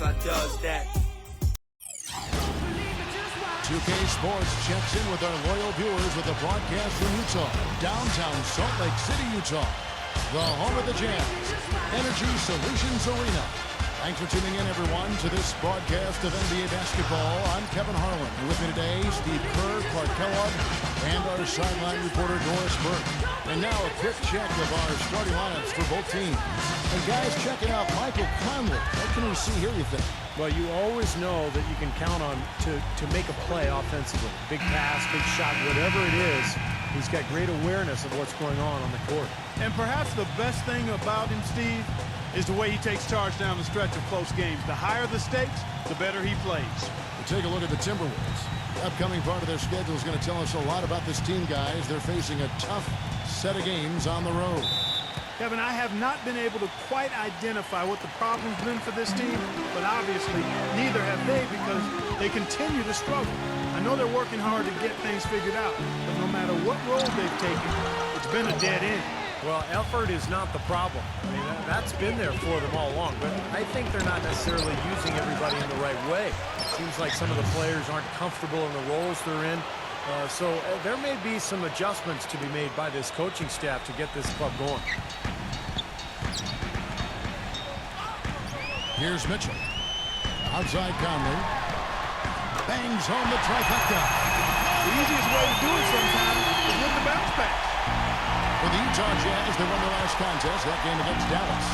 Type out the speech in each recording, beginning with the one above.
I does that. 2K Sports checks in with our loyal viewers with a broadcast from Utah, downtown Salt Lake City, Utah, the home of the Jazz, Energy Solutions Arena. Thanks for tuning in, everyone, to this broadcast of NBA basketball. I'm Kevin Harlan, and with me today, Steve Kerr, Clark Kellogg, and our sideline reporter, Doris Burke. And now a quick check of our starting lineups for both teams. And guys, checking out Michael Conley. What can we see here, you think? Well, you always know that you can count on to make a play offensively. Big pass, big shot, whatever it is, he's got great awareness of what's going on the court. And perhaps the best thing about him, Steve, is the way he takes charge down the stretch of close games. The higher the stakes, the better he plays. We'll take a look at the Timberwolves. The upcoming part of their schedule is going to tell us a lot about this team, guys. They're facing a tough set of games on the road. Kevin, I have not been able to quite identify what the problem's been for this team, but obviously neither have they, because they continue to struggle. I know they're working hard to get things figured out, but no matter what role they've taken, it's been a dead end. Well, effort is not the problem. I mean, that's been there for them all along, but I think they're not necessarily using everybody in the right way. It seems like some of the players aren't comfortable in the roles they're in. So there may be some adjustments to be made by this coaching staff to get this club going. Here's Mitchell. Outside Conley. Bangs home the trifecta. The easiest way to do it sometimes is with the bounce pass. For the Utah Jazz, they won their last contest, that game against Dallas.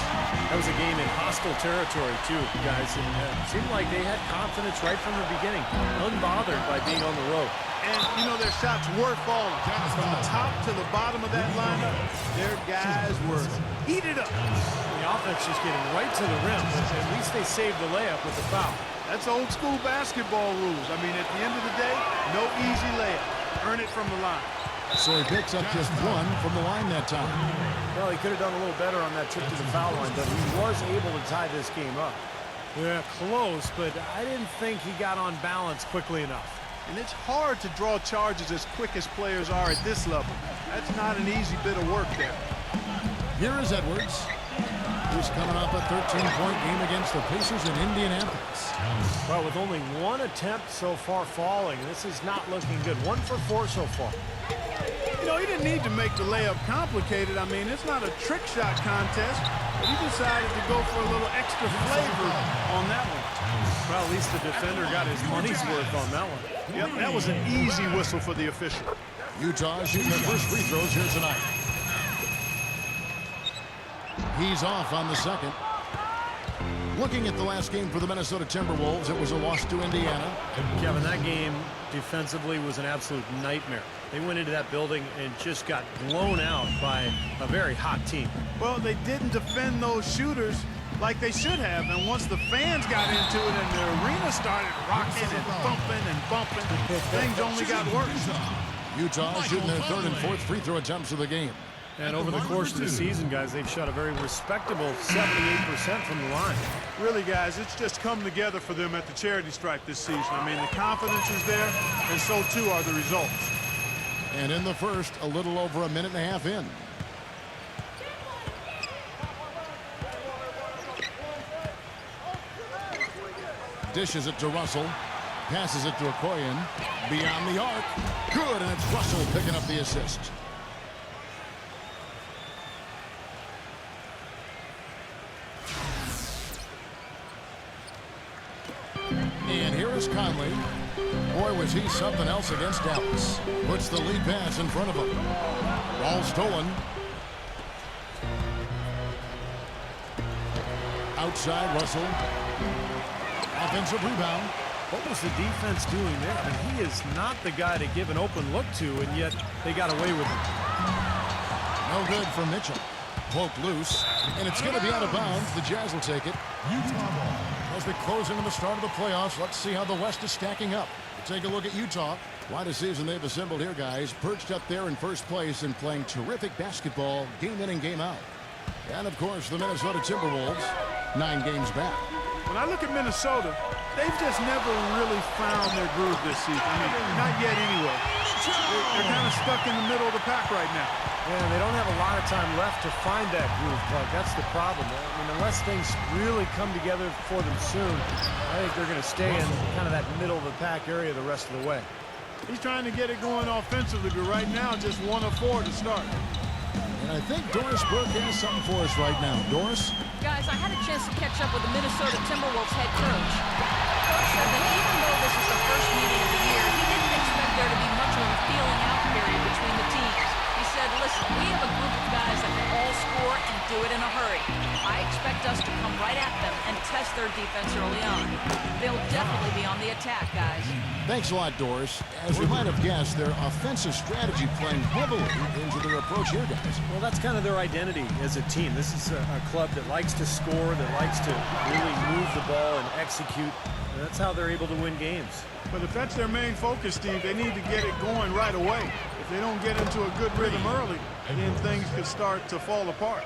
That was a game in hostile territory, too, guys. And it seemed like they had confidence right from the beginning, unbothered by being on the road. And, you know, their shots were falling. From the top to the bottom of that lineup, their guys were heated up. The offense just getting right to the rim, but at least they saved the layup with the foul. That's old school basketball rules. I mean, at the end of the day, no easy layup. Earn it from the line. So he picks up just one from the line that time. Well, he could have done a little better on that trip to the foul line, but he was able to tie this game up. Yeah, close, but I didn't think he got on balance quickly enough. And it's hard to draw charges as quick as players are at this level. That's not an easy bit of work there. Here is Edwards. He's coming off a 13-point game against the Pacers in Indianapolis. Well, with only one attempt so far falling, this is not looking good. 1 for 4 so far. You know, he didn't need to make the layup complicated. I mean, it's not a trick shot contest, but he decided to go for a little extra flavor on that one. Well, at least the defender got his money's worth on that one. Yep, that was an easy whistle for the official. Utah shooting their first free throws here tonight. He's off on the second. Looking at the last game for the Minnesota Timberwolves, it was a loss to Indiana. Kevin, that game defensively was an absolute nightmare. They went into that building and just got blown out by a very hot team. Well, they didn't defend those shooters like they should have, and once the fans got into it and the arena started rocking and bumping, things only got worse. Utah shooting their third and fourth free throw attempts of the game. And over the course of the season, guys, they've shot a very respectable 78% from the line. Really, guys, it's just come together for them at the charity stripe this season. I mean, the confidence is there, and so too are the results. And in the first, a little over a minute and a half in. Dishes it to Russell. Passes it to Okoye. Beyond the arc. Good, and it's Russell picking up the assist. And here is Conley. Boy, was he something else against Dallas. Puts the lead pass in front of him. Ball stolen. Outside, Russell. Offensive rebound. What was the defense doing there? I mean, he is not the guy to give an open look to, and yet they got away with it. No good for Mitchell. Poked loose, and it's going to be out of bounds. The Jazz will take it. Utah ball. As we close into the start of the playoffs, let's see how the West is stacking up. We'll take a look at Utah. Quite a season they've assembled here, guys. Perched up there in first place and playing terrific basketball game in and game out. And, of course, the Minnesota Timberwolves, 9 games back. When I look at Minnesota, they've just never really found their groove this season. I mean, not yet anyway. They're kind of stuck in the middle of the pack right now. Yeah, they don't have a lot of time left to find that groove, Clark. That's the problem. I mean, unless things really come together for them soon, I think they're going to stay in kind of that middle of the pack area the rest of the way. He's trying to get it going offensively, but right now just 1 of 4 to start. And I think Doris Burke has something for us right now. Doris? Guys, I had a chance to catch up with the Minnesota Timberwolves head coach. Coach said that even though this is the first meeting of the year, he didn't expect there to be much of a feeling out period between the teams. He said, listen, we have a group of guys that can all score and do it in a hurry. I expect us to come right at them and test their defense early on. They'll definitely be on the attack, guys. Thanks a lot, Doris. As you might have guessed, their offensive strategy playing heavily into their approach here, guys. Well, that's kind of their identity as a team. This is a club that likes to score, that likes to really move the ball and execute. And that's how they're able to win games. But if that's their main focus, Steve, they need to get it going right away. If they don't get into a good rhythm early, then things could start to fall apart.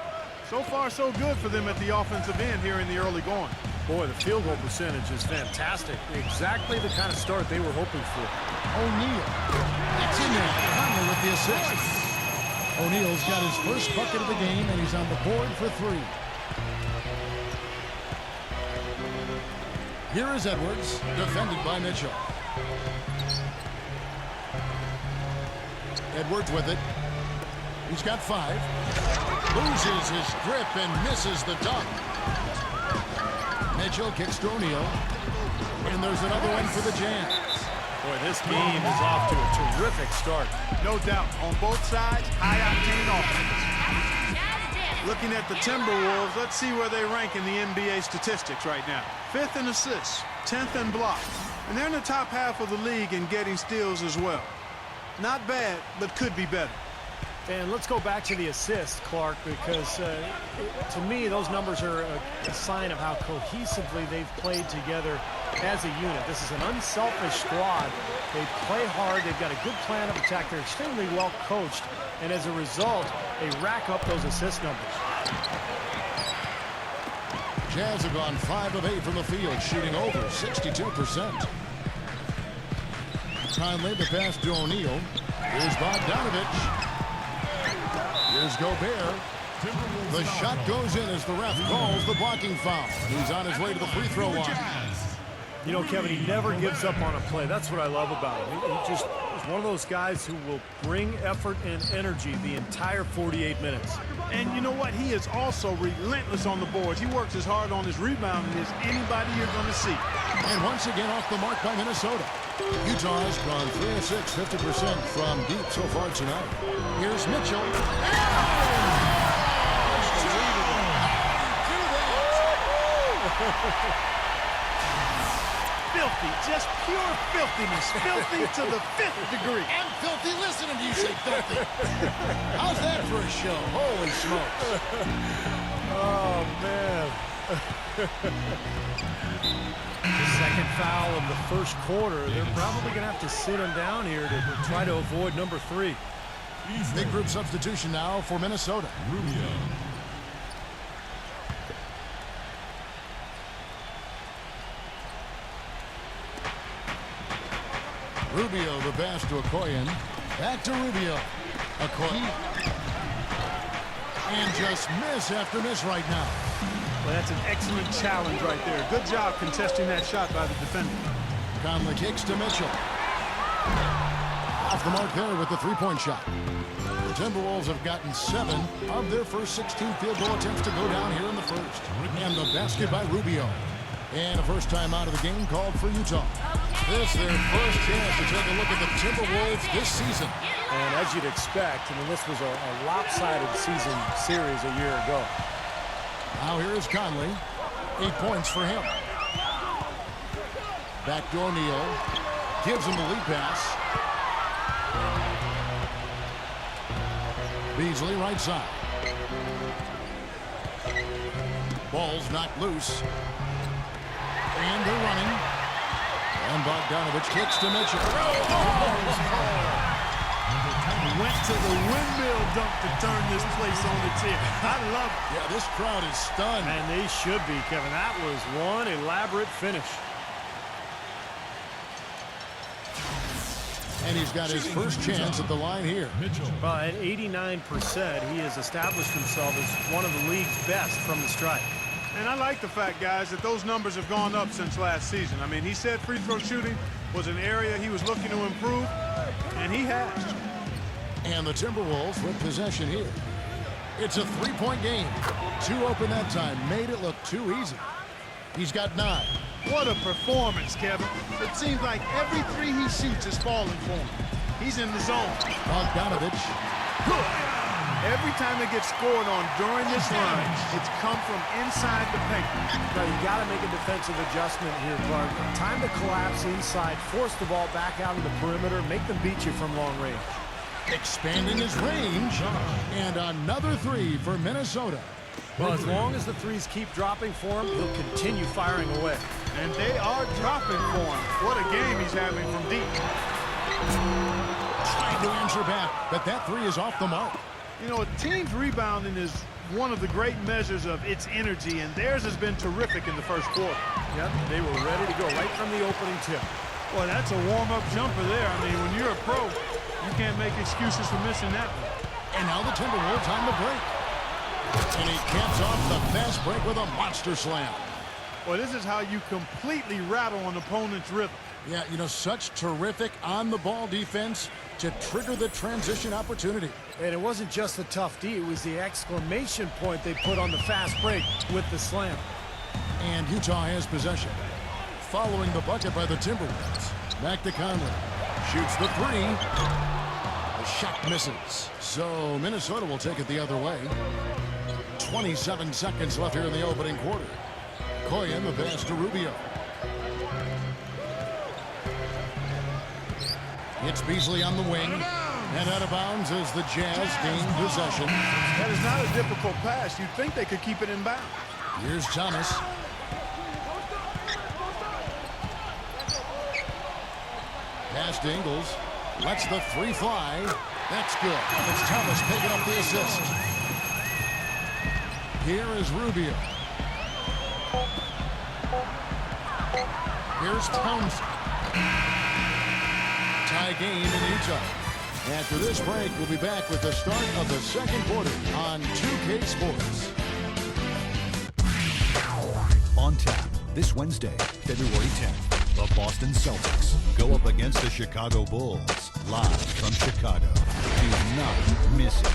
So far, so good for them at the offensive end here in the early going. Boy, the field goal percentage is fantastic. Exactly the kind of start they were hoping for. O'Neal. That's in there. Conley with the assist. O'Neal's got his first bucket of the game, and he's on the board for 3. Here is Edwards, defended by Mitchell. Edwards with it. He's got 5. Loses his grip and misses the dunk. Mitchell kicks to O'Neal. And there's another one for the Jazz. Boy, this game is off to a terrific start. No doubt. On both sides, high-octane offense. Looking at the Timberwolves, let's see where they rank in the NBA statistics right now. 5th in assists, 10th in blocks. And they're in the top half of the league in getting steals as well. Not bad, but could be better. And let's go back to the assists, Clark, because to me, those numbers are a sign of how cohesively they've played together as a unit. This is an unselfish squad. They play hard. They've got a good plan of attack. They're extremely well coached. And as a result, they rack up those assist numbers. Jazz have gone 5 of 8 from the field, shooting over 62%. Conley, the pass to O'Neal. Here's Bogdanovich. Here's Gobert. The shot goes in as the ref calls the blocking foul. He's on his way to the free throw line. You know, Kevin, he never gives up on a play. That's what I love about him. He just is one of those guys who will bring effort and energy the entire 48 minutes. And you know what? He is also relentless on the boards. He works as hard on his rebounding as anybody you're going to see. And once again off the mark by Minnesota. Utah's gone 3 of 6, 50% from deep so far tonight. Here's Mitchell. Filthy, just pure filthiness. Filthy to the 5th degree. And filthy listening to you say filthy. How's that for a show? Holy smokes. Oh, man. The second foul of the first quarter. They're probably going to have to sit him down here to try to avoid number 3. Big group substitution now for Minnesota. Rubio, the pass to Okoye. Back to Rubio. Okoye. And just miss after miss right now. Well, that's an excellent challenge right there. Good job contesting that shot by the defender. Conley kicks to Mitchell. Off the mark there with the three-point shot. The Timberwolves have gotten 7 of their first 16 field goal attempts to go down here in the first. And the basket by Rubio. And a first time out of the game called for Utah. This their first chance to take a look at the Timberwolves this season. And as you'd expect, I mean, this was a lopsided season series a year ago. Now here is Conley. 8 points for him. Back to O'Neal. Gives him the lead pass. Beasley right side. Ball's knocked loose. And they're running. And Bogdanovich kicks to Mitchell. Went to the windmill dunk to turn this place on its head. I love it. Yeah, this crowd is stunned. And they should be, Kevin. That was one elaborate finish. And he's got his first chance at the line here. Well, at 89%, he has established himself as one of the league's best from the stripe. And I like the fact, guys, that those numbers have gone up since last season. I mean, he said free throw shooting was an area he was looking to improve, and he has. And the Timberwolves with possession here. It's a three-point game. Too open that time. Made it look too easy. He's got 9. What a performance, Kevin. It seems like every three he shoots is falling for him. He's in the zone. Bogdanovich. Good. Every time they get scored on during this run, it's come from inside the paint. Now, you got to make a defensive adjustment here, Clark. Time to collapse inside, force the ball back out in the perimeter, make them beat you from long range. Expanding his range. And another 3 for Minnesota. Well, as long as the threes keep dropping for him, he'll continue firing away. And they are dropping for him. What a game he's having from deep. Trying to answer back, but that 3 is off the mark. You know, a team's rebounding is one of the great measures of its energy, and theirs has been terrific in the first quarter. Yep, they were ready to go right from the opening tip. Well, that's a warm-up jumper there. I mean, when you're a pro, you can't make excuses for missing that one. And now the Timberwolves on the break. And he caps off the fast break with a monster slam. Well, this is how you completely rattle an opponent's rhythm. Yeah, you know, such terrific on-the-ball defense to trigger the transition opportunity. And it wasn't just the tough D, it was the exclamation point they put on the fast break with the slam. And Utah has possession. Following the bucket by the Timberwolves. Back to Conley. Shoots the 3. The shot misses. So Minnesota will take it the other way. 27 seconds left here in the opening quarter. Koyen, the pass to Rubio. It's Beasley on the wing. And out of bounds as the Jazz gain possession. That is not a difficult pass. You'd think they could keep it in bounds. Here's Thomas. Pass to Ingles. Lets the 3 fly. That's good. It's Thomas picking up the assist. Here is Rubio. Here's Townsend. Tie game in Utah. After this break, we'll be back with the start of the second quarter on 2K Sports. On tap this Wednesday, February 10th, the Boston Celtics go up against the Chicago Bulls. Live from Chicago. Do not miss it.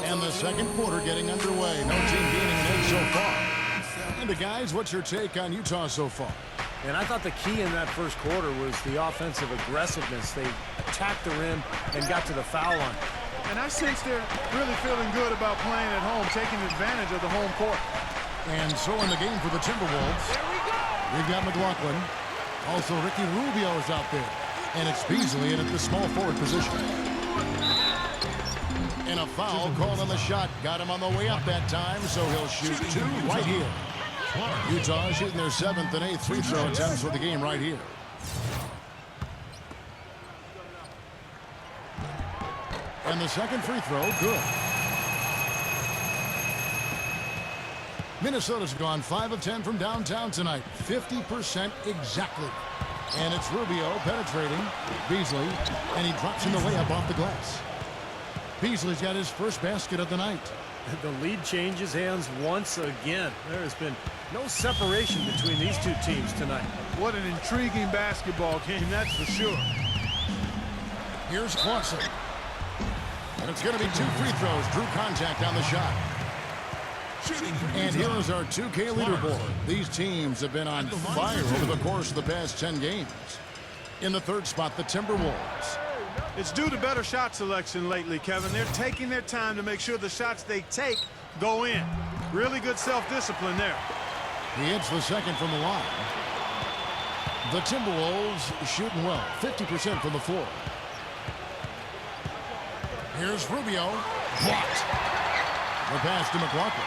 And the second quarter getting underway. No team gaining an edge so far. And the guys, what's your take on Utah so far? And I thought the key in that first quarter was the offensive aggressiveness. They attacked the rim and got to the foul line. And I sense they're really feeling good about playing at home, taking advantage of the home court. And so in the game for the Timberwolves, we've got McLaughlin. Also, Ricky Rubio is out there. And it's Beasley in at the small forward position. And a foul called on the shot. Got him on the way up that time, so he'll shoot 2 right here. Utah shooting their 7th and 8th free throw attempts for the game right here. And the second free throw, good. Minnesota's gone 5 of 10 from downtown tonight. 50% exactly. And it's Rubio penetrating Beasley, and he drops in the layup off the glass. Beasley's got his first basket of the night. The lead changes hands once again. There has been no separation between these two teams tonight. What an intriguing basketball game, that's for sure. Here's Clausen. And it's going to be 2 free throws. Drew contact on the shot. And here is our 2K leaderboard. These teams have been on fire over the course of the past 10 games. In the third spot, the Timberwolves. It's due to better shot selection lately, Kevin. They're taking their time to make sure the shots they take go in. Really good self-discipline there. He hits the second from the line. The Timberwolves shooting well, 50% from the floor. Here's Rubio. Blocked. The pass to McLaughlin.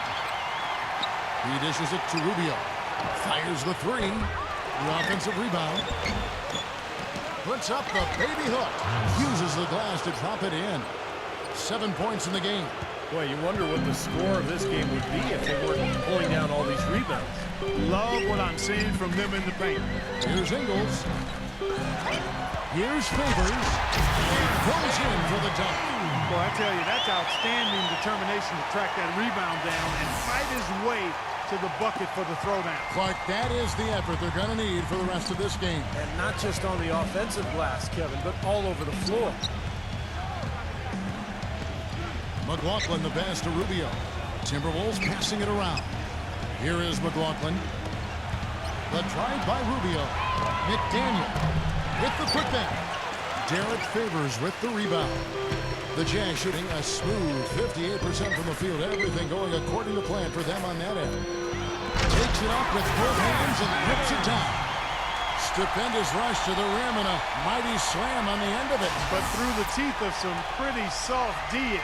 He dishes it to Rubio. Fires the 3. The offensive rebound. Puts up the baby hook. Uses the glass to drop it in. 7 points in the game. Well, you wonder what the score of this game would be if they weren't pulling down all these rebounds. Love what I'm seeing from them in the paint. Here's Ingles. Here's Favors. And goes in for the dunk. Boy, I tell you, that's outstanding determination to track that rebound down and fight his way to the bucket for the throwdown. Clark, that is the effort they're going to need for the rest of this game. And not just on the offensive glass, Kevin, but all over the floor. McLaughlin the pass to Rubio. Timberwolves passing it around. Here is McLaughlin. The drive by Rubio. McDaniel with the putback. Derek Favors with the rebound. The Jazz shooting a smooth 58% from the field. Everything going according to plan for them on that end. Takes it up with both hands and rips it down. Stupendous rush to the rim and a mighty slam on the end of it. But through the teeth of some pretty soft D.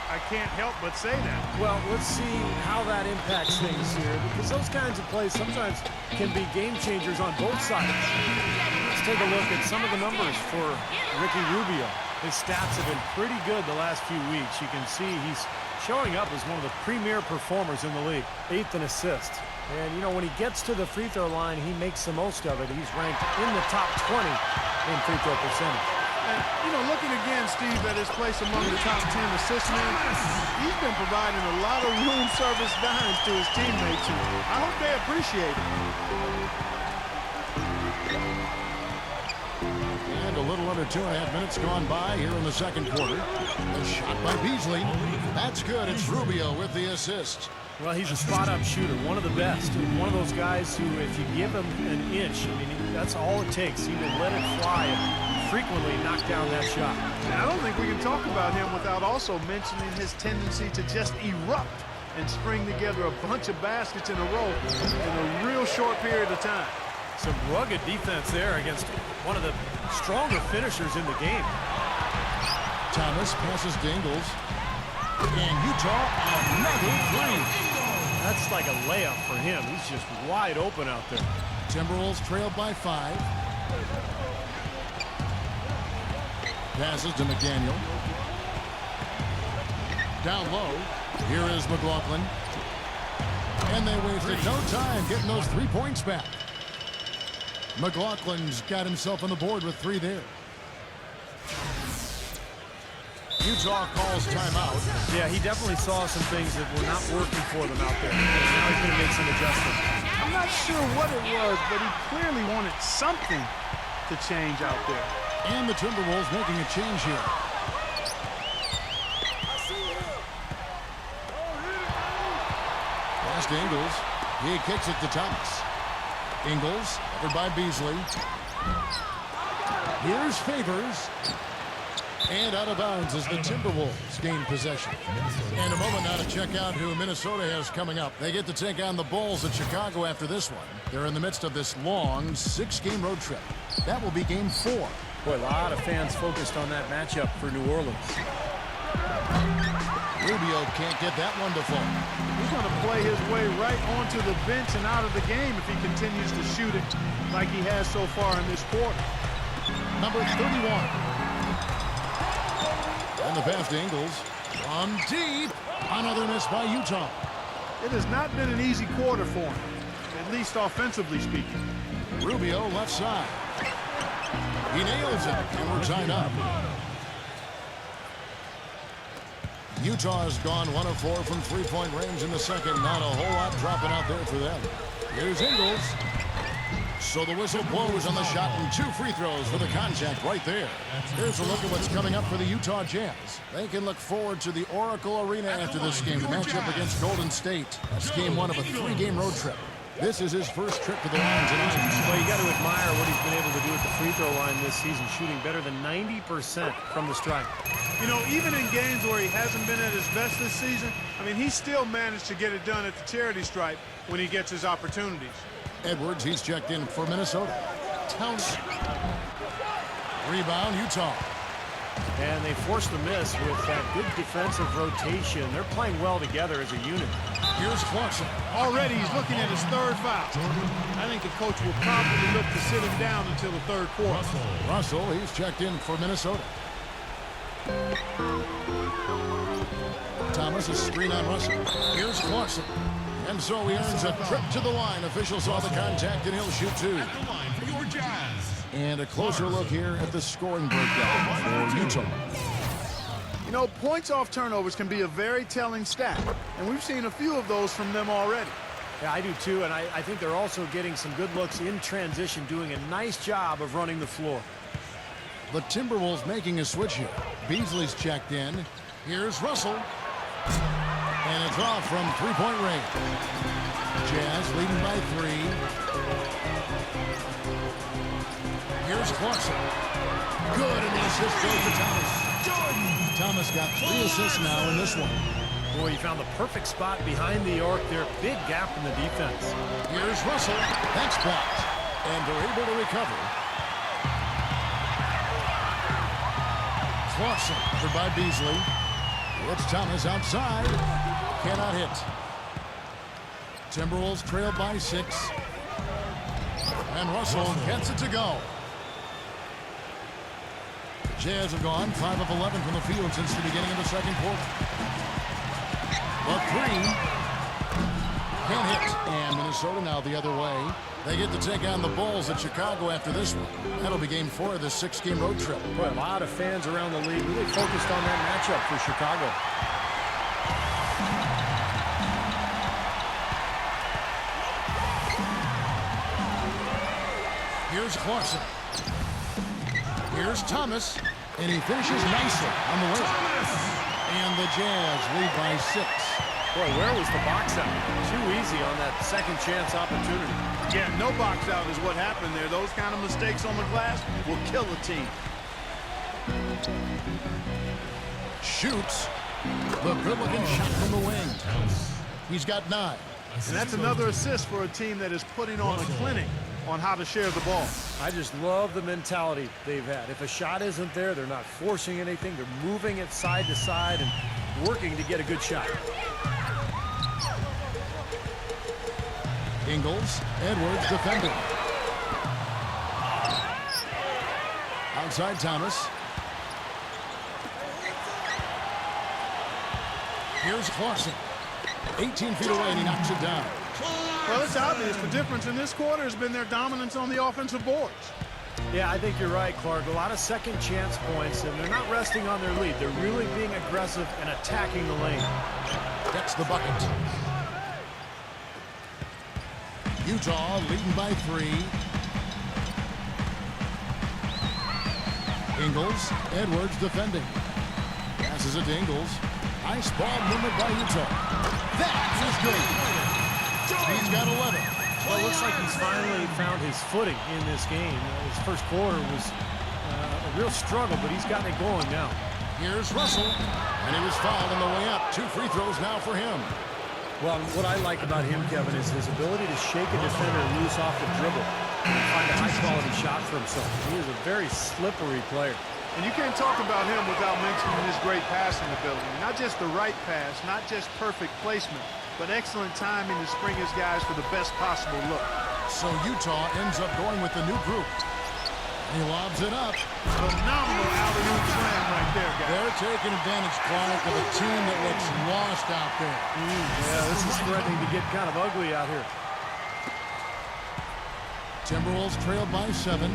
I can't help but say that. Well, let's see how that impacts things here, because those kinds of plays sometimes can be game changers on both sides. Let's take a look at some of the numbers for Ricky Rubio. His stats have been pretty good the last few weeks. You can see he's showing up as one of the premier performers in the league. 8th in assists. And, you know, when he gets to the free throw line, he makes the most of it. He's ranked in the top 20 in free throw percentage. And, you know, looking again, Steve, at his place among the top 10 assist men, he's been providing a lot of room service dimes to his teammates, and I hope they appreciate it. And a little under 2.5 minutes gone by here in the second quarter. A shot by Beasley. That's good. It's Rubio with the assist. Well, he's a spot-up shooter, one of the best. One of those guys who, if you give him an inch, I mean, that's all it takes. He will let it fly and frequently knock down that shot. And I don't think we can talk about him without also mentioning his tendency to just erupt and string together a bunch of baskets in a row in a real short period of time. Some rugged defense there against one of the stronger finishers in the game. Thomas passes to Ingles. And Utah, another three. That's like a layup for him. He's just wide open out there. Timberwolves trailed by 5. Passes to McDaniel. Down low. Here is McLaughlin. And they wasted no time getting those 3 points back. McLaughlin's got himself on the board with 3 there. Utah calls timeout. Yeah, he definitely saw some things that were not working for them out there. And now he's going to make some adjustments. I'm not sure what it was, but he clearly wanted something to change out there. And the Timberwolves making a change here. Pass to Ingles. He kicks it to Thomas. Ingles, covered by Beasley. Here's Favors. And out of bounds as the Timberwolves gain possession. And a moment now to check out who Minnesota has coming up. They get to take on the Bulls at Chicago after this one. They're in the midst of this long 6-game road trip. That will be game 4. Boy, a lot of fans focused on that matchup for New Orleans. Rubio can't get that one to fall. He's going to play his way right onto the bench and out of the game if he continues to shoot it like he has so far in this quarter. Number 31. And the pass to Ingles. From deep. Another miss by Utah. It has not been an easy quarter for him, at least offensively speaking. Rubio left side. He nails it, and we're tied up. Utah has gone 1 of 4 from 3-point range in the second. Not a whole lot dropping out there for them. Here's Ingles. So the whistle blows on the shot and 2 free throws for the contact right there. Here's a look at what's coming up for the Utah Jazz. They can look forward to the Oracle Arena after this game to match up against Golden State. That's game 1 of a 3-game road trip. This is his first trip to the line tonight. Well, you got to admire what he's been able to do at the free throw line this season, shooting better than 90% from the stripe. You know, even in games where he hasn't been at his best this season, I mean, he still managed to get it done at the charity stripe when he gets his opportunities. Edwards, he's checked in for Minnesota. Towns. Rebound, Utah. And they forced the miss with that good defensive rotation. They're playing well together as a unit. Here's Clarkson. Already he's looking at his 3rd foul. I think the coach will probably look to sit him down until the 3rd quarter. Russell, he's checked in for Minnesota. Thomas, a screen on Russell. Here's Clarkson. And so he earns a trip to the line. Officials saw the contact, and he'll shoot two. At the line for your Jazz. And a closer look here at the scoring breakdown for Utah. You know, points off turnovers can be a very telling stat, and we've seen a few of those from them already. Yeah, I do too, and I think they're also getting some good looks in transition, doing a nice job of running the floor. The Timberwolves making a switch here. Beasley's checked in. Here's Russell. And it's off from three-point range. Jazz leading by 3. Here's Clarkson. Good, and the assist goes to Thomas. Thomas got 3 assists now in this one. Boy, he found the perfect spot behind the arc there. Big gap in the defense. Here's Russell. That's blocked. And they're able to recover. Clarkson covered by Beasley. It's Thomas outside. Cannot hit. Timberwolves trail by 6. And Russell gets it to go. Jazz have gone 5 of 11 from the field since the beginning of the second quarter. A 3. Can't hit. And Minnesota now the other way. They get to take on the Bulls at Chicago after this one. That'll be game 4 of this 6-game road trip. Boy, a lot of fans around the league really focused on that matchup for Chicago. Here's Clarkson. Here's Thomas. And he finishes nicely on the layup. And the Jazz lead by 6. Boy, where was the box out? Too easy on that second chance opportunity. Yeah, no box out is what happened there. Those kind of mistakes on the glass will kill a team. Shoots. The good-looking shot from the wing. He's got 9. And that's another assist for a team that is putting on a clinic on how to share the ball. I just love the mentality they've had. If a shot isn't there, they're not forcing anything. They're moving it side to side and working to get a good shot. Ingles, Edwards defending. Outside Thomas. Here's Clarkson. 18 feet away, and he knocks it down. Well, it's obvious the difference in this quarter has been their dominance on the offensive boards. Yeah, I think you're right, Clark. A lot of second chance points, and they're not resting on their lead. They're really being aggressive and attacking the lane. That's the bucket. Utah leading by 3. Ingles, Edwards defending. Passes it to Ingles. Nice ball movement by Utah. That is good. He's got 11. Well, it looks like he's finally found his footing in this game. His first quarter was a real struggle, but he's gotten it going now. Here's Russell, and he was fouled on the way up. 2 free throws now for him. Well, what I like about him, Kevin, is his ability to shake a defender loose off the dribble and find a high-quality shot for himself. He is a very slippery player. And you can't talk about him without mentioning his great passing ability. Not just the right pass, not just perfect placement, but excellent timing to spring his guys for the best possible look. So Utah ends up going with the new group. He lobs it up. Phenomenal alley-oop slam right there, guys. They're taking advantage, Clark, of a team that looks lost out there. Yeah, this is threatening to get kind of ugly out here. Timberwolves trailed by 7.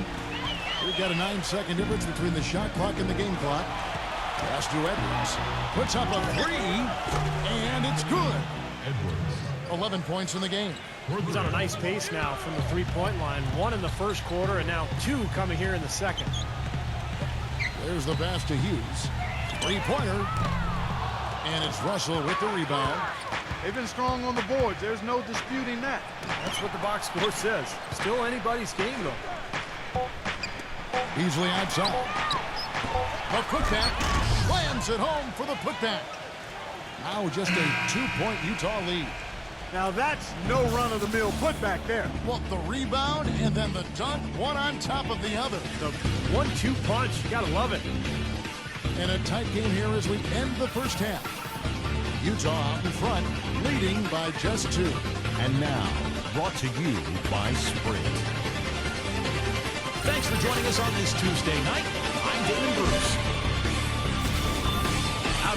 We've got a 9-second difference between the shot clock and the game clock. Pass to Edwards. Puts up a 3, and it's good. 11 points in the game. He's on a nice pace now from the three-point line. 1 in the first quarter, and now 2 coming here in the second. There's the pass to Hughes. 3-pointer. And it's Russell with the rebound. They've been strong on the boards. There's no disputing that. That's what the box score says. Still anybody's game, though. Beasley outside. The putback. Slams it home for the putback. Now just a 2-point Utah lead. Now that's no run-of-the-mill putback there. Well, the rebound and then the dunk, one on top of the other. The 1-2 punch, you gotta love it. And a tight game here as we end the first half. Utah out in front, leading by just 2. And now, brought to you by Sprint. Thanks for joining us on this Tuesday night. I'm Damon Bruce.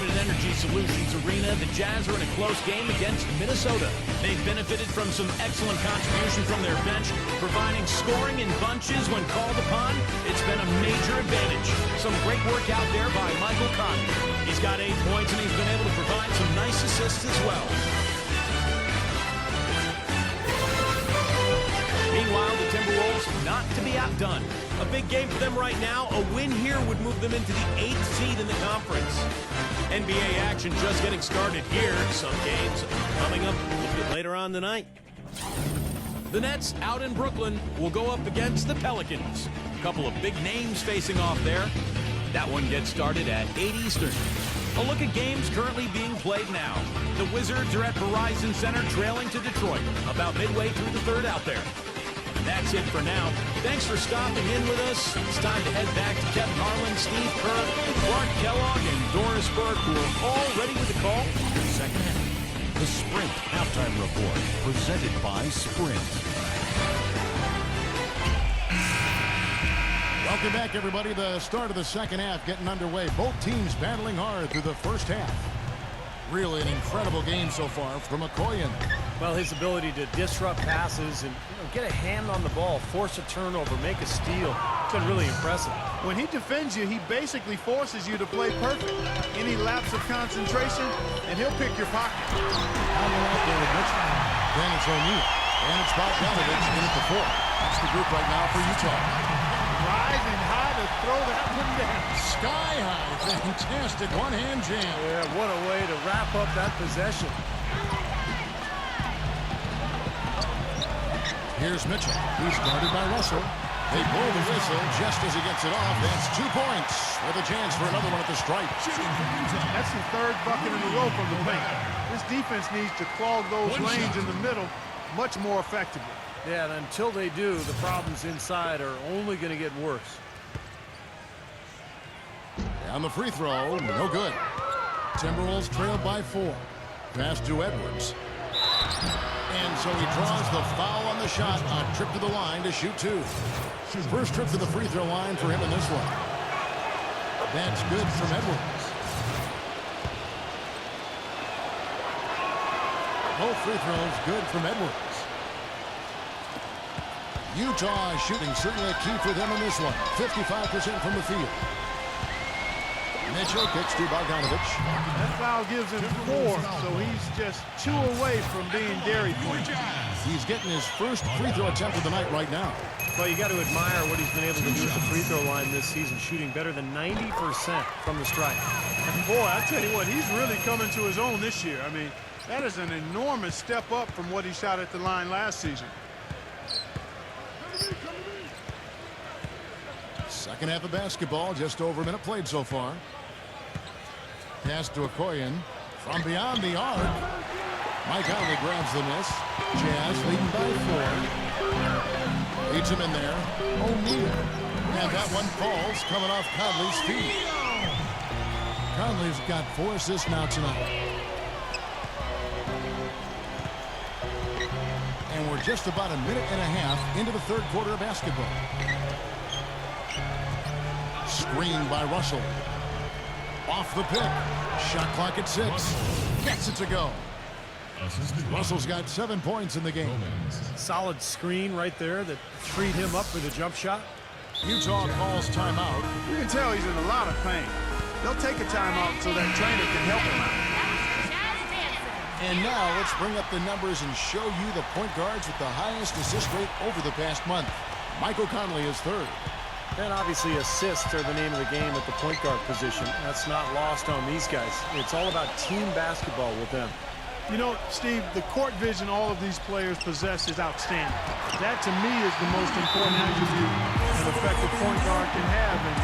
Down at Energy Solutions Arena, the Jazz are in a close game against Minnesota. They've benefited from some excellent contribution from their bench, providing scoring in bunches when called upon. It's been a major advantage. Some great work out there by Michael Conley. He's got 8 points, and he's been able to provide some nice assists as well. Meanwhile, the Timberwolves not to be outdone. A big game for them right now. A win here would move them into the 8th seed in the conference. NBA action just getting started here. Some games coming up a little bit later on tonight. The Nets out in Brooklyn will go up against the Pelicans. A couple of big names facing off there. That one gets started at 8 Eastern. A look at games currently being played now. The Wizards are at Verizon Center trailing to Detroit, about midway through the third out there. That's it for now. Thanks for stopping in with us. It's time to head back to Kevin Harlan, Steve Kerr, Clark Kellogg, and Doris Burke, who are all ready with the call for the second half. The Sprint Halftime Report, presented by Sprint. Welcome back, everybody. The start of the second half getting underway. Both teams battling hard through the first half. Really an incredible game so far from Okoye. Well, his ability to disrupt passes and get a hand on the ball, force a turnover, make a steal. It's been really impressive. When he defends you, he basically forces you to play perfect. Any lapse of concentration, and he'll pick your pocket. On the left there with Mitchell. Then it's O'Neal. And it's Bogdanovich in at the 4. That's the group right now for Utah. Rising high to throw that one down. Sky high. Fantastic one-hand jam. Yeah, what a way to wrap up that possession. Here's Mitchell. He's guarded by Russell. They blow the whistle just as he gets it off. That's 2 points with a chance for another one at the stripe. That's the third bucket in a row from the paint. This defense needs to clog those lanes in the middle much more effectively. Yeah, and until they do, the problems inside are only going to get worse. On the free throw, no good. Timberwolves trailed by 4. Pass to Edwards. And so he draws the foul on the shot. A trip to the line to shoot 2. First trip to the free throw line for him in this one. That's good from Edwards. Both free throws good from Edwards. Utah shooting certainly a key for them in this one. 55% from the field. Mitchell kicks to Bogdanovich. That foul gives him 4, so he's just 2 away from being Dairy Queen. He's getting his first free throw attempt of the night right now. Well, you got to admire what he's been able to do at the free throw line this season, shooting better than 90% from the stripe. And boy, I tell you what, he's really coming to his own this year. I mean, that is an enormous step up from what he shot at the line last season. Second half of basketball, just over a minute played so far. Pass to Okoye from beyond the arc. Mike Conley grabs the miss. Jazz leading by 4. Leads him in there. O'Neal. And that one falls coming off Conley's feet. Conley's got 4 assists now tonight. And we're just about a minute and a half into the third quarter of basketball. Screen by Russell. Off the pick. Shot clock at 6. Gets it to go. Russell's got 7 points in the game. Solid screen right there that freed him up for the jump shot. Utah calls timeout. You can tell he's in a lot of pain. They'll take a timeout so that trainer can help him out. And now let's bring up the numbers and show you the point guards with the highest assist rate over the past month. Michael Conley is 3rd. And obviously assists are the name of the game at the point guard position. That's not lost on these guys. It's all about team basketball with them. You know, Steve, the court vision all of these players possess is outstanding. That, to me, is the most important attribute an effective point guard can have, and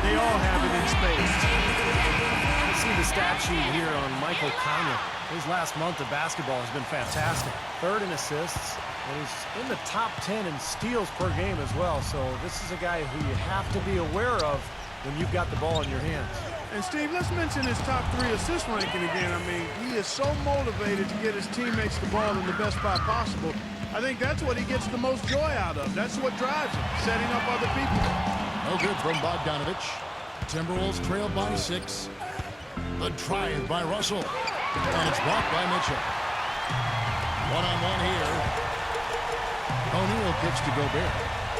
they all have it in spades. Let's see the stat sheet here on Michael Conley. His last month of basketball has been fantastic. 3rd in assists, and he's in the top 10 in steals per game as well. So this is a guy who you have to be aware of when you've got the ball in your hands. And, Steve, let's mention his top 3 assist ranking again. I mean, he is so motivated to get his teammates the ball in the best spot possible. I think that's what he gets the most joy out of. That's what drives him, setting up other people. No good from Bogdanovich. Timberwolves trailed by 6. The drive by Russell. And it's blocked by Mitchell. One-on-one here. O'Neal kicks to Gobert.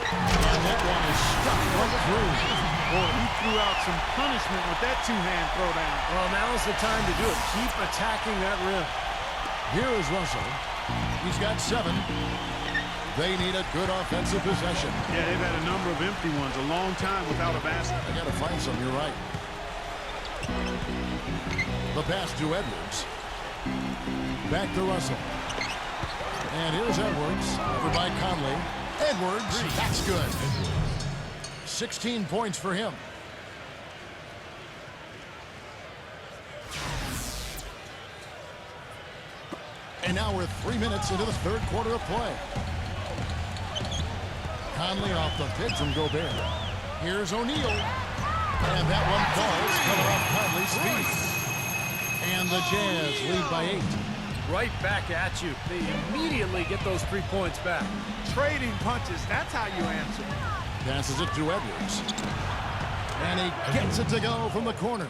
And that one is stuck right through. Boy, he threw out some punishment with that two-hand throwdown. Well, now's the time to do it. Keep attacking that rim. Here is Russell. He's got 7. They need a good offensive possession. Yeah, they've had a number of empty ones, a long time without a basket. I got to find some, you're right. The pass to Edwards. Back to Russell. And here's Edwards, over by Conley. Edwards, that's good. 16 points for him. And now we're 3 minutes into the third quarter of play. Conley off the pick from Gobert. Here's O'Neal. And that one falls, coming off Conley's feet. And the Jazz lead by 8. Right back at you. They immediately get those 3 points back. Trading punches, that's how you answer. Passes it to Edwards. And he gets it to go from the corner.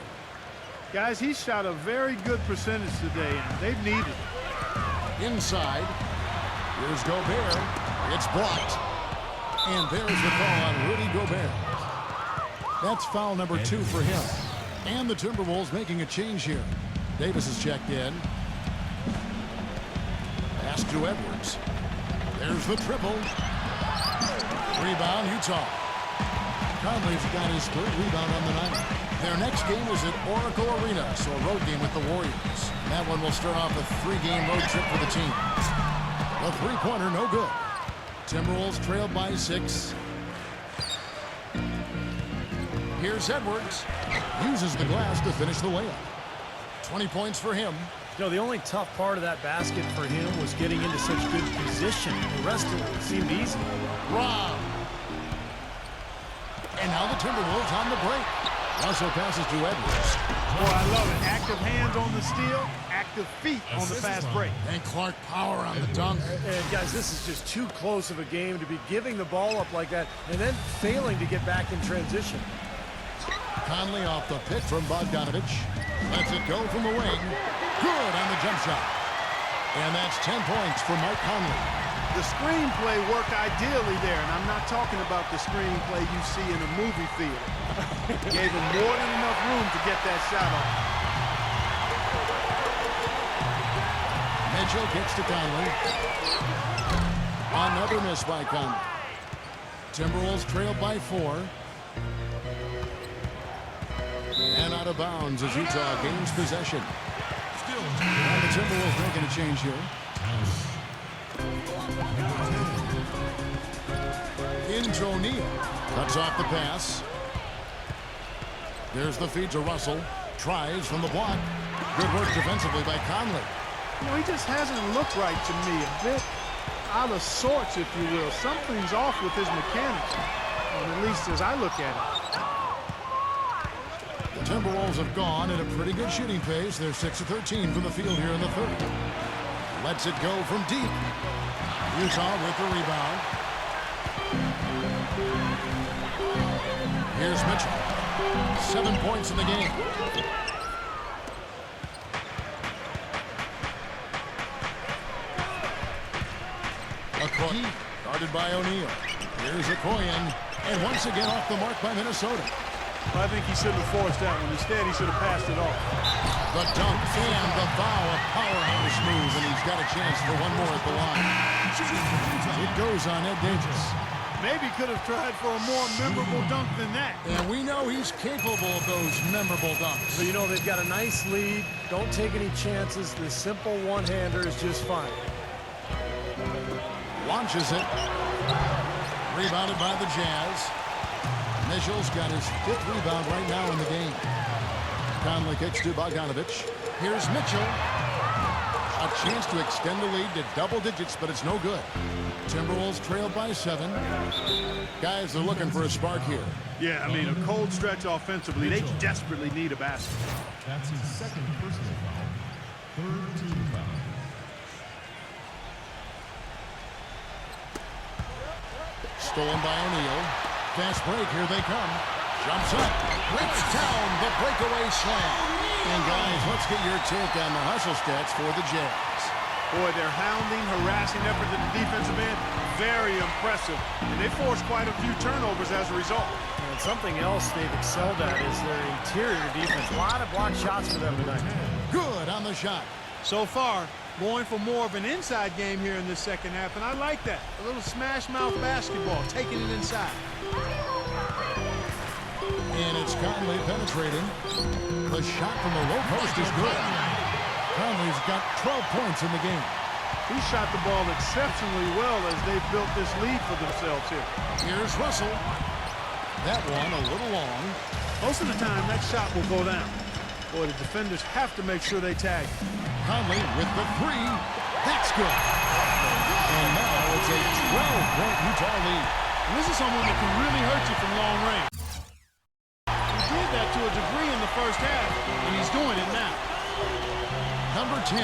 Guys, he shot a very good percentage today, and they've needed it. Inside. Here's Gobert. It's blocked. And there's the call on Rudy Gobert. That's foul number 2 for him. And the Timberwolves making a change here. Davis is checked in. Pass to Edwards. There's the triple. Rebound, Utah. Conley's got his 3rd rebound on the night. Their next game is at Oracle Arena, so a road game with the Warriors. That one will start off a 3-game road trip for the team. The three-pointer, no good. Timberwolves trailed by 6. Here's Edwards. Uses the glass to finish the layup. 20 points for him. You know, the only tough part of that basket for him was getting into such good position. The rest of it seemed easy. Rob. And now the Timberwolves on the break. Russell passes to Edwards. Boy, I love it. Active hands on the steal, active feet on the fast break. And Clark power on the dunk. And guys, this is just too close of a game to be giving the ball up like that and then failing to get back in transition. Conley off the pick from Bogdanovich. Lets it go from the wing. Good on the jump shot. And that's 10 points for Mike Conley. The screenplay worked ideally there, and I'm not talking about the screenplay you see in a movie theater. Gave him more than enough room to get that shot off. Mitchell gets to Conley. Another miss by Conley. Timberwolves trailed by 4. And out of bounds as Utah gains possession. And the Timberwolves making a change here. Into O'Neal. Cuts off the pass. There's the feed to Russell. Tries from the block. Good work defensively by Conley. You know, he just hasn't looked right to me. A bit out of sorts, if you will. Something's off with his mechanics, at least as I look at it. The Timberwolves have gone at a pretty good shooting pace. They're 6 of 13 from the field here in the third. Lets it go from deep. Utah with the rebound. Here's Mitchell. 7 points in the game. Okoye, guarded by O'Neal. Here's Okoye, and once again off the mark by Minnesota. Well, I think he shouldn't have forced that one. Instead, he should have passed it off. The dunk and the foul, a powerhouse move, and he's got a chance for one more at the line. It goes on Ed Davis. Maybe could have tried for a more memorable dunk than that. And we know he's capable of those memorable dunks. So, you know, they've got a nice lead. Don't take any chances. The simple one-hander is just fine. Launches it. Rebounded by the Jazz. Mitchell's got his 5th rebound right now in the game. Conley kicks to Bogdanovich. Here's Mitchell. A chance to extend the lead to double digits, but it's no good. Timberwolves trailed by 7. Guys are looking for a spark here. Yeah, I mean, a cold stretch offensively. They desperately need a basket. That's his 2nd personal foul. 3rd team foul. Stolen by O'Neal. Fast break, here they come. Jumps up, breaks down the breakaway slam. And guys, let's get your take on the hustle stats for the Jazz. Boy, their hounding, harassing effort at the defensive end, very impressive. And they forced quite a few turnovers as a result. And something else they've excelled at is their interior defense. A lot of blocked shots for them tonight. Good on the shot. So far, going for more of an inside game here in this second half, and I like that. A little smash mouth basketball, taking it inside. And it's Conley penetrating. The shot from the low post is good. Conley's got 12 points in the game. He shot the ball exceptionally well as they've built this lead for themselves here. Here's Russell. That one a little long. Most of the time, that shot will go down. Boy, the defenders have to make sure they tag. Conley with the three. That's good. And now it's a 12-point Utah lead. And this is someone that can really hurt you from long range. He did that to a degree in the first half, and he's doing it now. Number 10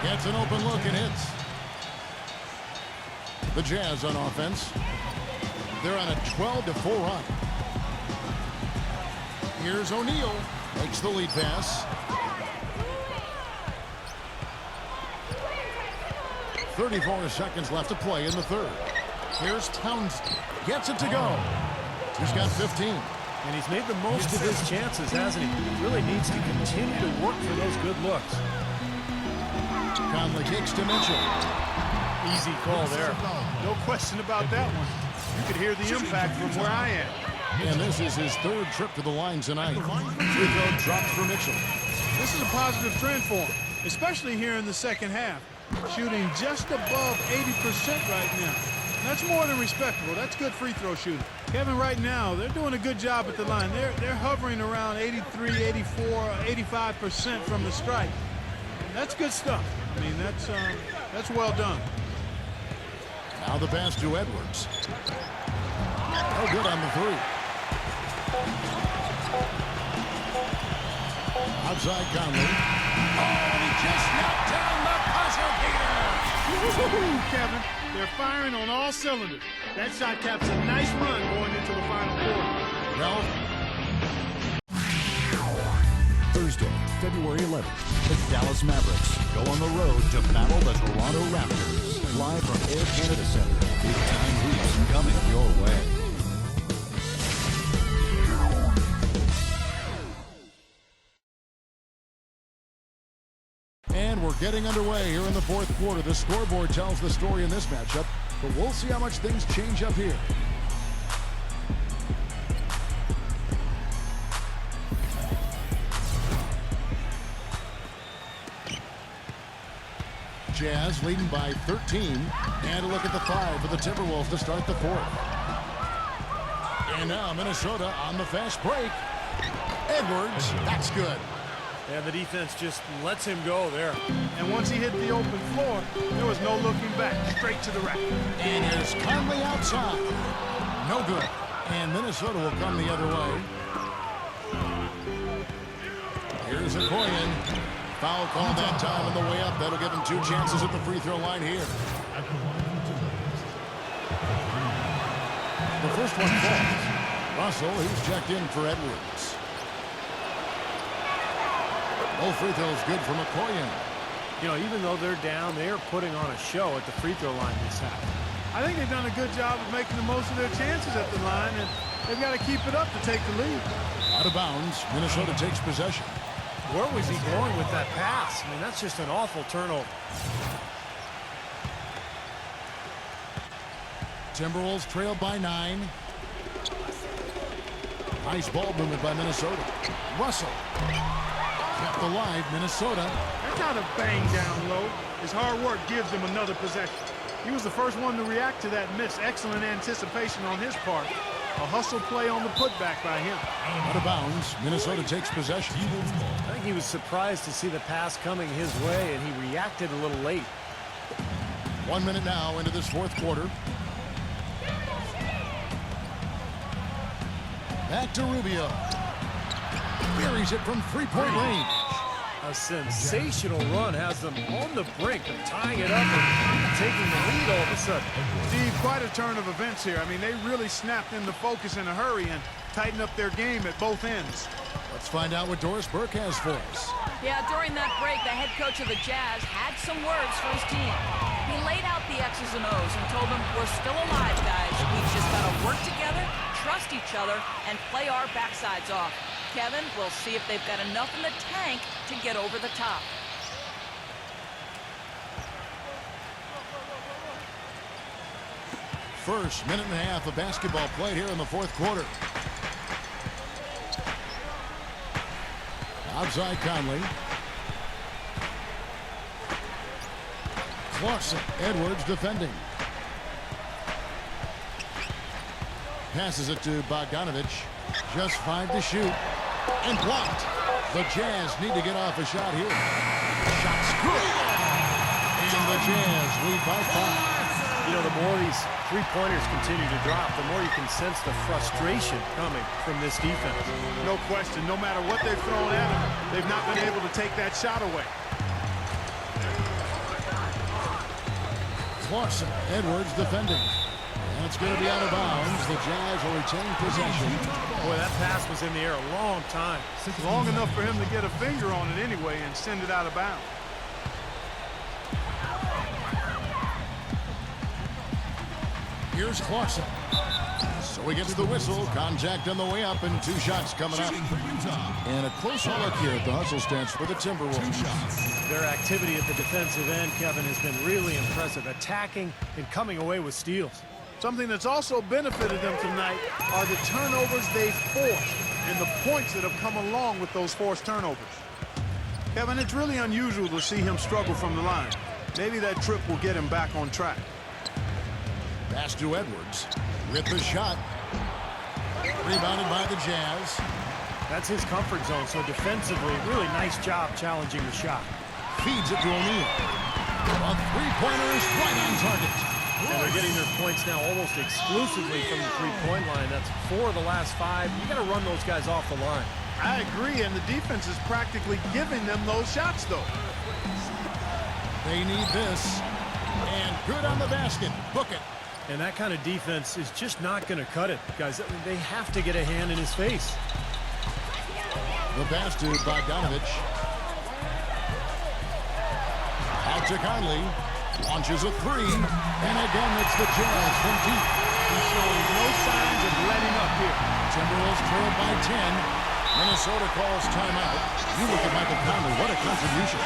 gets an open look and hits. The Jazz on offense. They're on a 12-4 run. Here's O'Neal. Makes the lead pass. 34 seconds left to play in the third. Here's Towns. Gets it to go. He's got 15. And he's made the most of his chances, hasn't he? He really needs to continue to work for those good looks. Conley kicks to Mitchell. Easy call there. No question about that one. You could hear the impact from where I am. And this is his third trip to the line tonight. Free throw dropped for Mitchell. This is a positive trend for him, especially here in the second half. Shooting just above 80% right now. That's more than respectable. That's good free throw shooting. Kevin, right now, they're doing a good job at the line. They're hovering around 83, 84, 85% from the stripe. That's good stuff. I mean, that's well done. Now the pass to Edwards. No good on the three. Outside Conley. Oh, and he just knocked down the buzzer beater. Kevin, they're firing on all cylinders. That shot caps a nice run going into the final quarter. Well, Thursday, February 11th, the Dallas Mavericks go on the road to battle the Toronto Raptors. Live from Air Canada Center, big time hoops coming your way. and we're getting underway here in the fourth quarter. The scoreboard tells the story in this matchup, but we'll see how much things change up here. Jazz leading by 13. And a look at the 5 for the Timberwolves to start the fourth. And now Minnesota on the fast break. Edwards, that's good. And the defense just lets him go there. And once he hit the open floor, there was no looking back, straight to the rack. And here's Conley outside. No good. And Minnesota will come the other way. Here's Okoye. Foul call that time on the way up. That'll give him 2 chances at the free throw line here. The first one falls. Russell, he's checked in for Edwards. Both free throws good from Okoye. You know, even though they're down, they are putting on a show at the free throw line this half. I think they've done a good job of making the most of their chances at the line, and they've got to keep it up to take the lead. Out of bounds, Minnesota takes possession. Where was he going with that pass? I mean, that's just an awful turnover. Timberwolves trailed by 9. Nice ball movement by Minnesota. Russell. Kept alive, Minnesota. That kind of bang down low. His hard work gives him another possession. He was the first one to react to that miss. Excellent anticipation on his part. A hustle play on the putback by him. Out of bounds, Minnesota takes possession. I think he was surprised to see the pass coming his way, and he reacted a little late. 1 minute now into this fourth quarter. Back to Rubio. Buries it from 3-point range. A sensational run has them on the brink of tying it up and taking the lead all of a sudden. Steve, quite a turn of events here. I mean, they really snapped into focus in a hurry and tightened up their game at both ends. Let's find out what Doris Burke has for us. Yeah, during that break, the head coach of the Jazz had some words for his team. He laid out the X's and O's and told them, we're still alive, guys. We've just got to work together, trust each other, and play our backsides off. Kevin, we'll see if they've got enough in the tank to get over the top. First minute and a half of basketball played here in the fourth quarter. Outside Conley. Clarkson, Edwards defending. Passes it to Bogdanovich. Just 5 to shoot. And blocked. The Jazz need to get off a shot here. Shot's good. And the Jazz lead by 5. You know, the more these three-pointers continue to drop, the more you can sense the frustration coming from this defense. No question. No matter what they've thrown at them, they've not been able to take that shot away. Clarkson, Edwards defending. And it's going to be out of bounds. The Jazz will retain possession. Boy, that pass was in the air a long time. Long enough for him to get a finger on it anyway and send it out of bounds. Here's Clarkson. So he gets the whistle. Contact on the way up and 2 shots coming up. And a closer look here at the hustle stats for the Timberwolves. Their activity at the defensive end, Kevin, has been really impressive. Attacking and coming away with steals. Something that's also benefited them tonight are the turnovers they've forced and the points that have come along with those forced turnovers. Kevin, it's really unusual to see him struggle from the line. Maybe that trip will get him back on track. Pass to Edwards with the shot. Rebounded by the Jazz. That's his comfort zone, so defensively, really nice job challenging the shot. Feeds it to O'Neal. A three-pointer is right on target. And they're getting their points now almost exclusively from the three-point line. That's 4 of the last 5. You got to run those guys off the line. I agree, and the defense is practically giving them those shots, though. They need this. And good on the basket. Book it. And that kind of defense is just not going to cut it, guys. They have to get a hand in his face. The pass to Bogdanovich. Out to Conley. Launches a 3. And again, it's the Jazz from deep. He's showing no signs of letting up here. Timberwolves trail by 10. Minnesota calls timeout. You look at Michael Conley. What a contribution.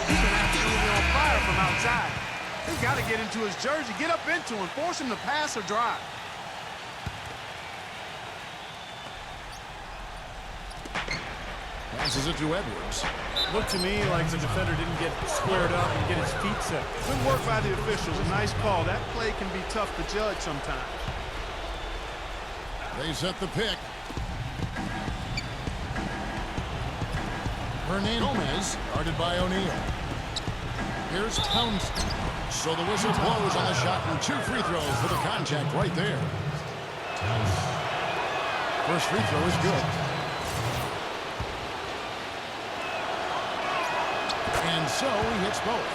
He's been absolutely on fire from outside. They've got to get into his jersey, get up into him, force him to pass or drive. Passes it to Edwards. Looked to me like the defender didn't get squared up and get his feet set. Good work by the officials. A nice call. That play can be tough to judge sometimes. They set the pick. Hernandez, guarded by O'Neal. Here's Townsend. So the whistle blows on the shot and 2 free throws for the contact right there. First free throw is good. And so he hits both.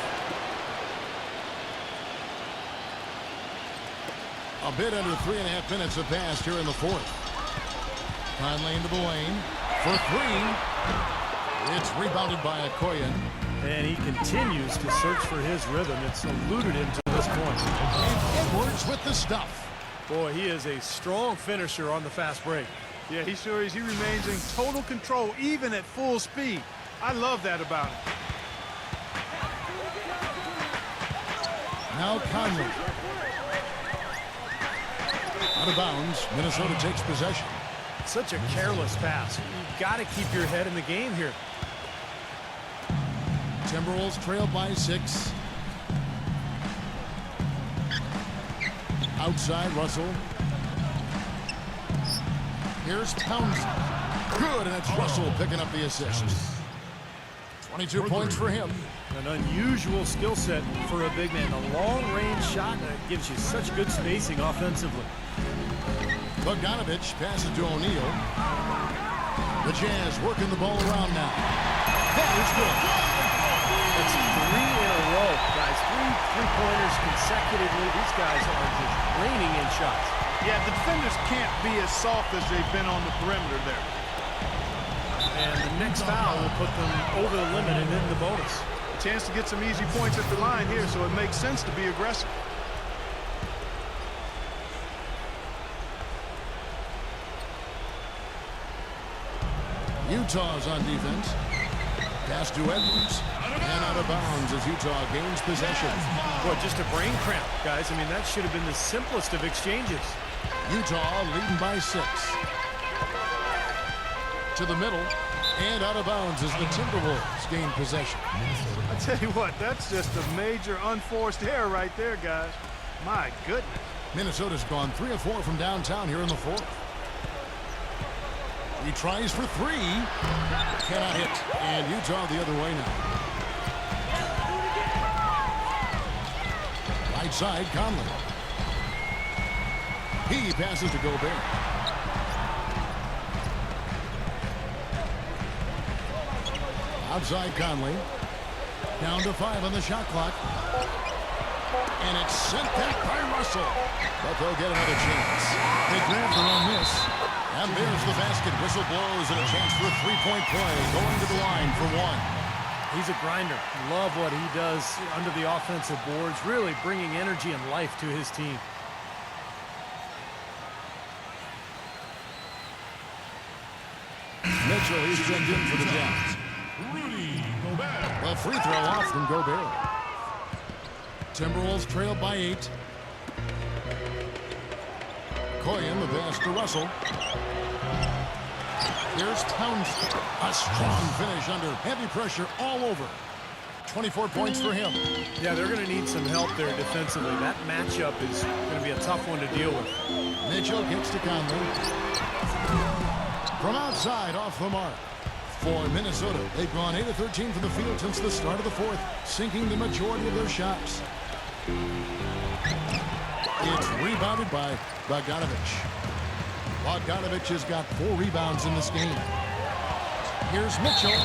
A bit under 3.5 minutes have passed here in the fourth. Conley into the lane for 3. It's rebounded by Okoye. And he continues to search for his rhythm. It's eluded him to this point. And Edwards with the stuff. Boy, he is a strong finisher on the fast break. Yeah, he sure is. He remains in total control, even at full speed. I love that about him. Now Conley. Out of bounds. Minnesota takes possession. Such a careless pass. You've got to keep your head in the game here. Timberwolves trail by 6. Outside, Russell. Here's Townsend. Good, and it's Russell picking up the assist. 22 points for him. An unusual skill set for a big man. A long-range shot that gives you such good spacing offensively. Bogdanovich passes to O'Neal. The Jazz working the ball around now. That is good. That's 3 in a row, guys. 3 three-pointers consecutively. These guys are just raining in shots. Yeah, the defenders can't be as soft as they've been on the perimeter there. And the next foul will put them over the limit and in the bonus. A chance to get some easy points at the line here, so it makes sense to be aggressive. Utah's on defense. Pass to Edwards. And out of bounds as Utah gains possession. Boy, just a brain cramp, guys. I mean, that should have been the simplest of exchanges. Utah leading by 6. To the middle. And out of bounds as the Timberwolves gain possession. I tell you what, that's just a major unforced error right there, guys. My goodness. Minnesota's gone 3 of 4 from downtown here in the 4th. He tries for 3. Cannot hit. And Utah the other way now. Right side, Conley. He passes to Gobert. Outside Conley. Down to 5 on the shot clock. And it's sent back by Russell. But they'll get another chance. They grab their own miss. And there's the basket. Whistle blows and a chance for a three-point play. Going to the line for 1. He's a grinder. Love what he does under the offensive boards. Really bringing energy and life to his team. Mitchell, he's checked in for the Jazz. A free throw off from Gobert. Timberwolves trailed by 8. Koyen, the pass to Russell. Here's Townsend. A strong finish under heavy pressure all over. 24 points for him. Yeah, they're going to need some help there defensively. That matchup is going to be a tough one to deal with. Mitchell kicks to Conley. From outside, off the mark. For Minnesota, they've gone 8 of 13 from the field since the start of the 4th, sinking the majority of their shots. It's rebounded by Bogdanovich. Bogdanovich has got 4 rebounds in this game. Here's Mitchell.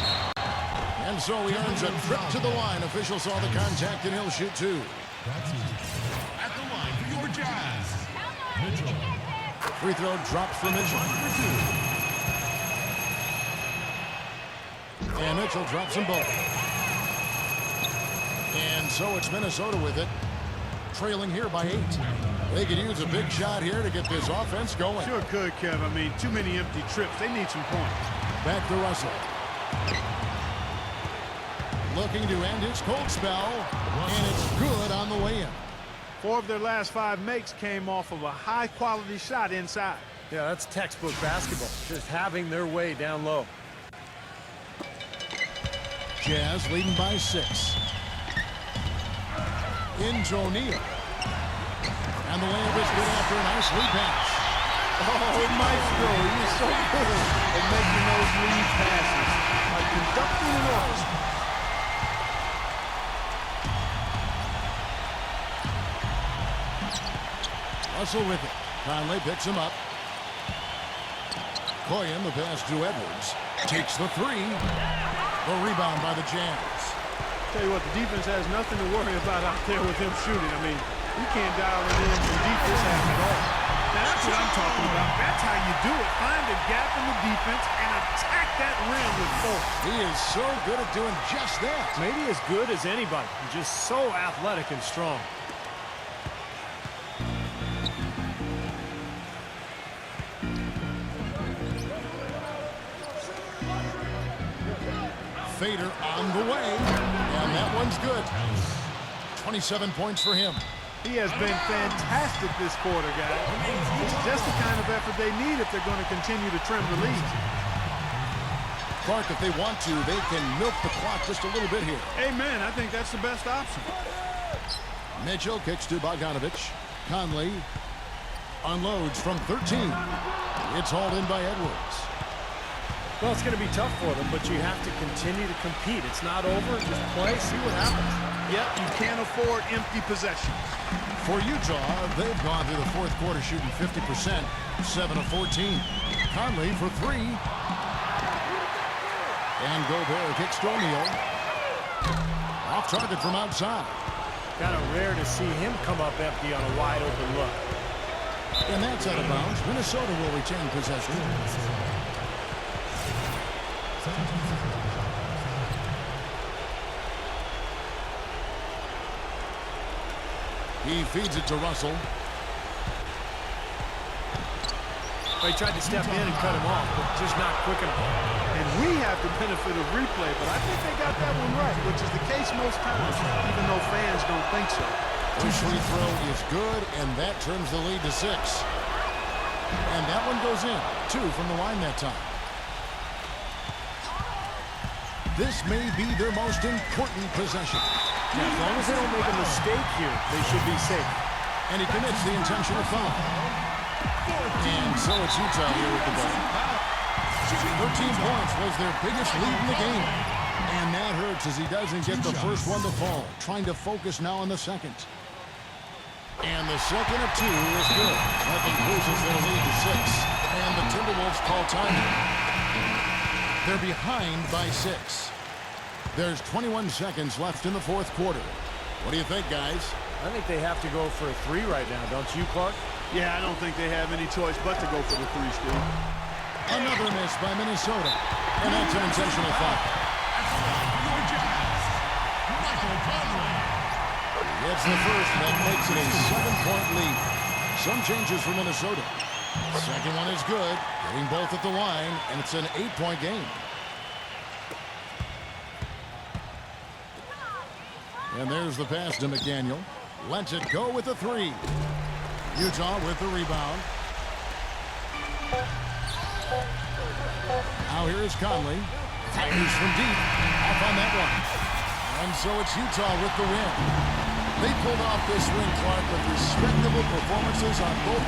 And so he earns a trip to the line. Officials saw the contact and he'll shoot 2. At the line for your Jazz, Mitchell. Free throw dropped for Mitchell. And Mitchell drops them both. And so it's Minnesota with it. Trailing here by 8. They could use a big shot here to get this offense going. Sure could, Kev. I mean, too many empty trips. They need some points. Back to Russell. Looking to end his cold spell. And it's good on the way in. 4 of their last 5 makes came off of a high-quality shot inside. Yeah, that's textbook basketball. Just having their way down low. Jazz leading by 6. Into O'Neal. And the layup is good after a nice lead pass. Oh, Maestro, he is so good at making those lead passes. Like conducting an orchestra. Russell with it. Conley picks him up. Koyen, the pass to Edwards. Takes the 3. The rebound by the Jazz. Tell you what, the defense has nothing to worry about out there with him shooting. I mean, you can't dial it in from deep this half at all. Now, that's what I'm talking about. That's how you do it. Find a gap in the defense and attack that rim with force. He is so good at doing just that. Maybe as good as anybody. He's just so athletic and strong. Fader on the way. And that one's good. 27 points for him. He has been fantastic this quarter, guys. It's just the kind of effort they need if they're going to continue to trim the lead. Clark, if they want to, they can milk the clock just a little bit here. Amen. I think that's the best option. Mitchell kicks to Bogdanovich. Conley unloads from 13. It's hauled in by Edwards. Well, it's going to be tough for them, but you have to continue to compete. It's not over. Just play, see what happens. Yep, you can't afford empty possessions. For Utah, they've gone through the 4th quarter shooting 50%, 7 of 14. Conley for 3. And Gobert kicks to O'Neal. Off target from outside. Kind of rare to see him come up empty on a wide open look. And that's out of bounds. Minnesota will retain possession. He feeds it to Russell. He tried to step in and cut him off, but just not quick enough. And we have the benefit of replay, but I think they got that one right, which is the case most times, even though fans don't think so. His free throw is good, and that turns the lead to 6. And that one goes in. 2 from the line that time. This may be their most important possession. Yeah, as long as they don't make a mistake here, they should be safe. And he commits the intentional foul. And so it's Utah here with the ball. 13 points was their biggest lead in the game. And that hurts as he doesn't get the first one to fall. Trying to focus now on the second. And the second of 2 is good. That increases their lead to 6. And the Timberwolves call timeout. They're behind by 6. There's 21 seconds left in the fourth quarter. What do you think, guys? I think they have to go for a 3 right now, don't you, Clark? Yeah, I don't think they have any choice but to go for the 3, Steve. Another miss by Minnesota. And that's an intentional foul. It's the first that makes it a 7-point lead. Some changes for Minnesota. Second one is good. Getting both at the line, and it's an 8-point game. And there's the pass to McDaniel. Lets it go with the 3. Utah with the rebound. Now here is Conley. Fires from deep. Off on that one. And so it's Utah with the win. They pulled off this win, Clark, with respectable performances on both